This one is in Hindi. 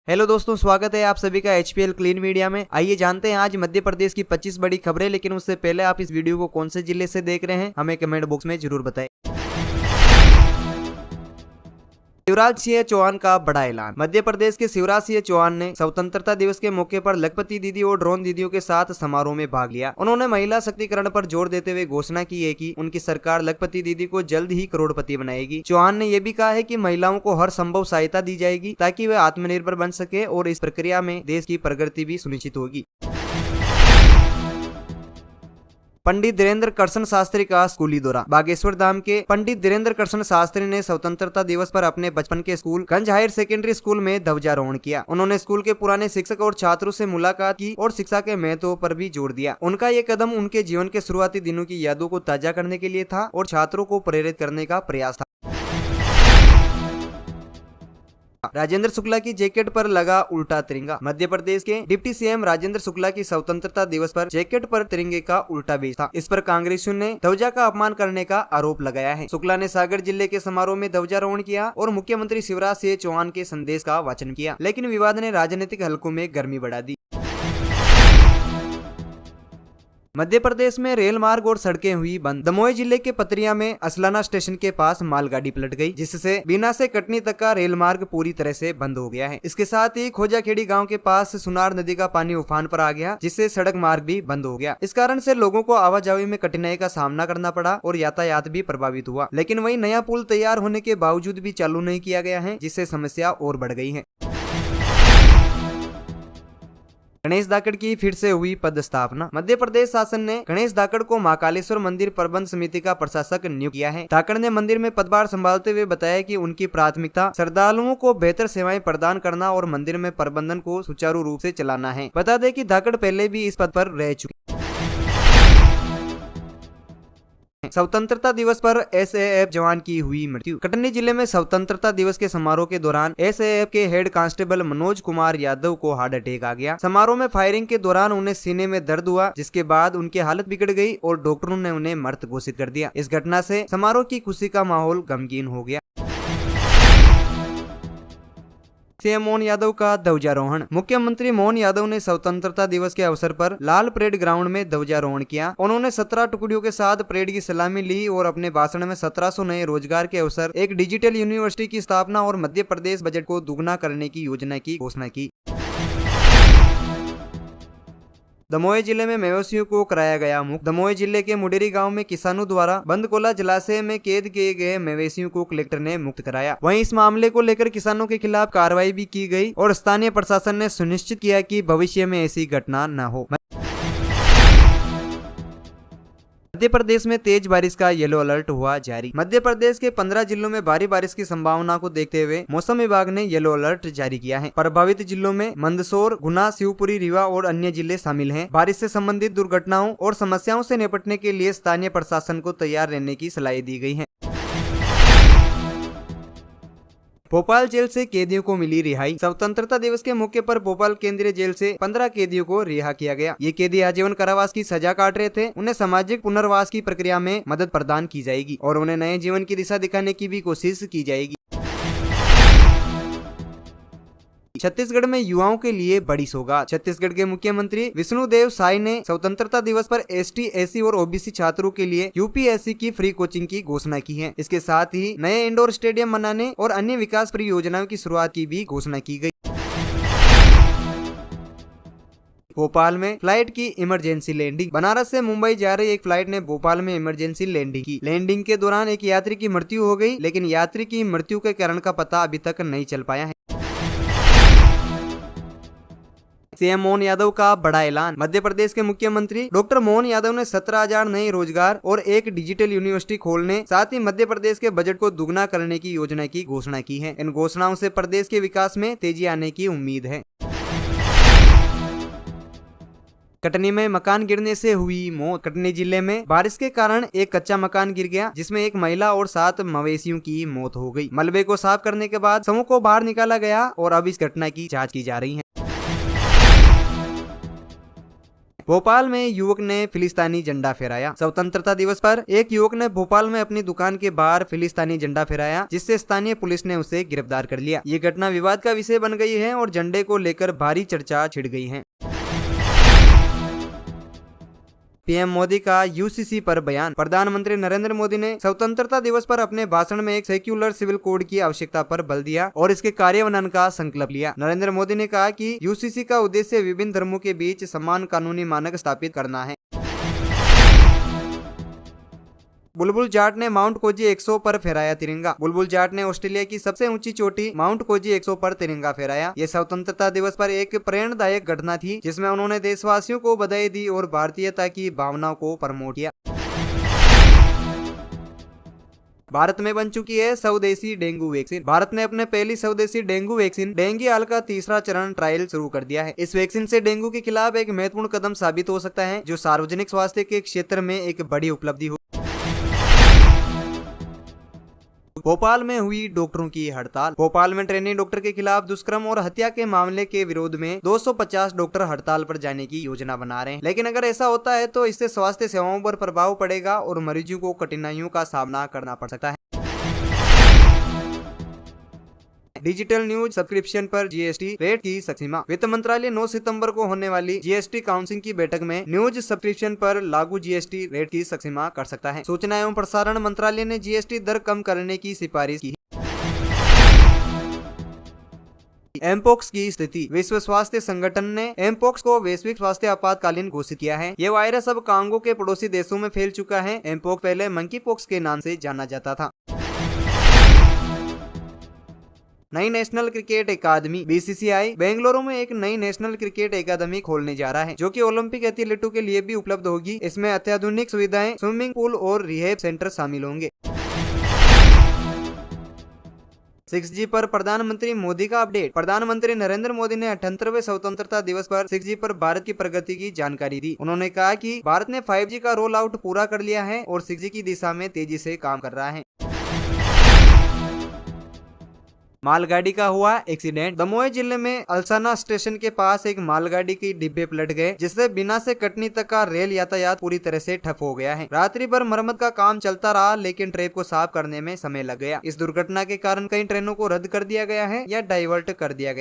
हेलो दोस्तों, स्वागत है आप सभी का एचपीएल क्लीन मीडिया में। आइए जानते हैं आज मध्य प्रदेश की 25 बड़ी खबरें। लेकिन उससे पहले आप इस वीडियो को कौन से जिले से देख रहे हैं हमें कमेंट बॉक्स में जरूर बताएं। शिवराज सिंह चौहान का बड़ा ऐलान। मध्य प्रदेश के शिवराज सिंह चौहान ने स्वतंत्रता दिवस के मौके पर लखपति दीदी और ड्रोन दीदियों के साथ समारोह में भाग लिया। उन्होंने महिला शक्तिकरण पर जोर देते हुए घोषणा की है कि उनकी सरकार लखपति दीदी को जल्द ही करोड़पति बनाएगी। चौहान ने यह भी कहा है कि महिलाओं को हर संभव सहायता दी जाएगी ताकि वे आत्मनिर्भर बन सके और इस प्रक्रिया में देश की प्रगति भी सुनिश्चित होगी। पंडित धीरेन्द्र कृष्ण शास्त्री का स्कूली दौरा। बागेश्वर धाम के पंडित धीरेन्द्र कृष्ण शास्त्री ने स्वतंत्रता दिवस पर अपने बचपन के स्कूल गंज हायर सेकेंडरी स्कूल में ध्वजारोहण किया। उन्होंने स्कूल के पुराने शिक्षक और छात्रों से मुलाकात की और शिक्षा के महत्व पर भी जोर दिया। उनका ये कदम उनके जीवन के शुरुआती दिनों की यादों को ताजा करने के लिए था और छात्रों को प्रेरित करने का प्रयास था। राजेंद्र शुक्ला की जैकेट पर लगा उल्टा तिरंगा। मध्य प्रदेश के डिप्टी सीएम राजेंद्र शुक्ला की स्वतंत्रता दिवस पर जैकेट पर तिरंगे का उल्टा बेच था। इस पर कांग्रेसियों ने ध्वजा का अपमान करने का आरोप लगाया है। शुक्ला ने सागर जिले के समारोह में ध्वजारोहण किया और मुख्यमंत्री शिवराज सिंह चौहान के संदेश का वाचन किया, लेकिन विवाद ने राजनीतिक हलकों में गर्मी बढ़ा दी। मध्य प्रदेश में रेल मार्ग और सड़कें हुई बंद। दमोह जिले के पतरिया में असलाना स्टेशन के पास मालगाड़ी पलट गई, जिससे बीना से कटनी तक का रेल मार्ग पूरी तरह से बंद हो गया है। इसके साथ ही खोजाखेड़ी गांव के पास सुनार नदी का पानी उफान पर आ गया, जिससे सड़क मार्ग भी बंद हो गया। इस कारण से लोगों को आवाजाही में कठिनाई का सामना करना पड़ा और यातायात भी प्रभावित हुआ। लेकिन वही नया पुल तैयार होने के बावजूद भी चालू नहीं किया गया है, जिससे समस्या और बढ़ गई है। गणेश धाकड़ की फिर से हुई पदस्थापना। मध्य प्रदेश शासन ने गणेश धाकड़ को महाकालेश्वर मंदिर प्रबंध समिति का प्रशासक नियुक्त किया है। धाकड़ ने मंदिर में पदभार संभालते हुए बताया कि उनकी प्राथमिकता श्रद्धालुओं को बेहतर सेवाएं प्रदान करना और मंदिर में प्रबंधन को सुचारू रूप से चलाना है। बता दें कि धाकड़ पहले भी इस पद पर रह चुके। स्वतंत्रता दिवस पर एसएएफ जवान की हुई मृत्यु। कटनी जिले में स्वतंत्रता दिवस के समारोह के दौरान एसएएफ के हेड कांस्टेबल मनोज कुमार यादव को हार्ट अटैक आ गया। समारोह में फायरिंग के दौरान उन्हें सीने में दर्द हुआ, जिसके बाद उनकी हालत बिगड़ गई और डॉक्टरों ने उन्हें मृत घोषित कर दिया। इस घटना से समारोह की खुशी का माहौल गमगीन हो गया। सीएम मोहन यादव का ध्वजारोहण। मुख्यमंत्री मोहन यादव ने स्वतंत्रता दिवस के अवसर पर लाल परेड ग्राउंड में ध्वजारोहण किया। उन्होंने 17 टुकड़ियों के साथ परेड की सलामी ली और अपने भाषण में 1700 नए रोजगार के अवसर, एक डिजिटल यूनिवर्सिटी की स्थापना और मध्य प्रदेश बजट को दुगना करने की योजना की घोषणा की। दमोह जिले में मवेशियों को कराया गया मुक्त। दमोह जिले के मुडेरी गांव में किसानों द्वारा बंदकोला जलाशय में कैद किए गए मवेशियों को कलेक्टर ने मुक्त कराया। वहीं इस मामले को लेकर किसानों के खिलाफ कार्रवाई भी की गई और स्थानीय प्रशासन ने सुनिश्चित किया कि भविष्य में ऐसी घटना न हो। मध्य प्रदेश में तेज बारिश का येलो अलर्ट हुआ जारी। मध्य प्रदेश के 15 जिलों में भारी बारिश की संभावना को देखते हुए मौसम विभाग ने येलो अलर्ट जारी किया है। प्रभावित जिलों में मंदसौर, गुना, शिवपुरी, रीवा और अन्य जिले शामिल हैं। बारिश से संबंधित दुर्घटनाओं और समस्याओं से निपटने के लिए स्थानीय प्रशासन को तैयार रहने की सलाह दी गई है। भोपाल जेल से कैदियों को मिली रिहाई। स्वतंत्रता दिवस के मौके पर भोपाल केंद्रीय जेल से 15 कैदियों को रिहा किया गया। ये कैदी आजीवन कारावास की सजा काट रहे थे। उन्हें सामाजिक पुनर्वास की प्रक्रिया में मदद प्रदान की जाएगी और उन्हें नए जीवन की दिशा दिखाने की भी कोशिश की जाएगी। छत्तीसगढ़ में युवाओं के लिए बड़ी सौगात। छत्तीसगढ़ के मुख्यमंत्री विष्णुदेव साय ने स्वतंत्रता दिवस पर एसटी, एसी और ओबीसी छात्रों के लिए यूपीएससी की फ्री कोचिंग की घोषणा की है। इसके साथ ही नए इंडोर स्टेडियम बनाने और अन्य विकास परियोजनाओं की शुरुआत की भी घोषणा की गई। भोपाल में फ्लाइट की इमरजेंसी लैंडिंग। बनारस से मुंबई जा रही एक फ्लाइट ने भोपाल में इमरजेंसी लैंडिंग की। लैंडिंग के दौरान एक यात्री की मृत्यु हो गई, लेकिन यात्री की मृत्यु के कारण का पता अभी तक नहीं चल पाया है। सीएम मोहन यादव का बड़ा ऐलान। मध्य प्रदेश के मुख्यमंत्री डॉक्टर मोहन यादव ने 17,000 नए रोजगार और एक डिजिटल यूनिवर्सिटी खोलने, साथ ही मध्य प्रदेश के बजट को दुगना करने की योजना की घोषणा की है। इन घोषणाओं से प्रदेश के विकास में तेजी आने की उम्मीद है। कटनी में मकान गिरने से हुई मौत। कटनी जिले में बारिश के कारण एक कच्चा मकान गिर गया, जिसमें एक महिला और 7 मवेशियों की मौत हो गई। मलबे को साफ करने के बाद समूह को बाहर निकाला गया और अब इस घटना की जांच की जा रही है। भोपाल में युवक ने फिलिस्तीनी झंडा फहराया। स्वतंत्रता दिवस पर एक युवक ने भोपाल में अपनी दुकान के बाहर फिलिस्तीनी झंडा फहराया, जिससे स्थानीय पुलिस ने उसे गिरफ्तार कर लिया। ये घटना विवाद का विषय बन गई है और झंडे को लेकर भारी चर्चा छिड़ गई है। पीएम मोदी का यूसीसी पर बयान। प्रधानमंत्री नरेंद्र मोदी ने स्वतंत्रता दिवस पर अपने भाषण में एक सेक्युलर सिविल कोड की आवश्यकता पर बल दिया और इसके कार्यान्वयन का संकल्प लिया। नरेंद्र मोदी ने कहा कि यूसीसी का उद्देश्य विभिन्न धर्मों के बीच समान कानूनी मानक स्थापित करना है। बुलबुल जाट ने माउंट कोजी 100 पर फहराया तिरंगा। बुलबुल जाट ने ऑस्ट्रेलिया की सबसे ऊंची चोटी माउंट कोजी 100 पर तिरंगा फहराया। यह स्वतंत्रता दिवस पर एक प्रेरणादायक घटना थी, जिसमें उन्होंने देशवासियों को बधाई दी और भारतीयता की भावनाओं को प्रमोट किया। भारत में बन चुकी है स्वदेशी डेंगू वैक्सीन। भारत ने अपने पहली स्वदेशी डेंगू वैक्सीन डेंगीआल का तीसरा चरण ट्रायल शुरू कर दिया है। इस वैक्सीन से डेंगू के खिलाफ एक महत्वपूर्ण कदम साबित हो सकता है, जो सार्वजनिक स्वास्थ्य के क्षेत्र में एक बड़ी उपलब्धि हो। भोपाल में हुई डॉक्टरों की हड़ताल। भोपाल में ट्रेनी डॉक्टर के खिलाफ दुष्कर्म और हत्या के मामले के विरोध में 250 डॉक्टर हड़ताल पर जाने की योजना बना रहे हैं। लेकिन अगर ऐसा होता है तो इससे स्वास्थ्य सेवाओं पर प्रभाव पड़ेगा और मरीजों को कठिनाइयों का सामना करना पड़ सकता है। डिजिटल न्यूज सब्सक्रिप्शन पर जीएसटी रेट की सीमा। वित्त मंत्रालय 9 सितंबर को होने वाली जीएसटी काउंसिल की बैठक में न्यूज सब्सक्रिप्शन पर लागू जीएसटी रेट की सीमा कर सकता है। सूचना एवं प्रसारण मंत्रालय ने जीएसटी दर कम करने की सिफारिश की। एमपोक्स की स्थिति। विश्व स्वास्थ्य संगठन ने एमपोक्स को वैश्विक स्वास्थ्य आपातकालीन घोषित किया है। यह वायरस अब कांगो के पड़ोसी देशों में फैल चुका है। एमपोक्स पहले मंकी पॉक्स के नाम से जाना जाता था। नई नेशनल क्रिकेट अकादमी। बीसीसीआई बेंगलुरु में एक नई नेशनल क्रिकेट अकादमी खोलने जा रहा है, जो कि ओलंपिक एथलीटों के लिए भी उपलब्ध होगी। इसमें अत्याधुनिक सुविधाएं, स्विमिंग पूल और रिहेब सेंटर शामिल होंगे। 6G पर प्रधानमंत्री मोदी का अपडेट। प्रधानमंत्री नरेंद्र मोदी ने 78वें स्वतंत्रता दिवस पर 6G पर भारत की प्रगति की जानकारी दी। उन्होंने कहा कि भारत ने 5G का रोल आउट पूरा कर लिया है और 6G की दिशा में तेजी से काम कर रहा है। मालगाड़ी का हुआ एक्सीडेंट। दमोह जिले में अलसाना स्टेशन के पास एक मालगाड़ी की डिब्बे पलट गए, जिससे बिना से कटनी तक का रेल यातायात पूरी तरह से ठप हो गया है। रात्रि भर मरम्मत का काम चलता रहा, लेकिन ट्रैक को साफ करने में समय लग गया। इस दुर्घटना के कारण कई ट्रेनों को रद्द कर दिया गया है या डाइवर्ट कर दिया गया।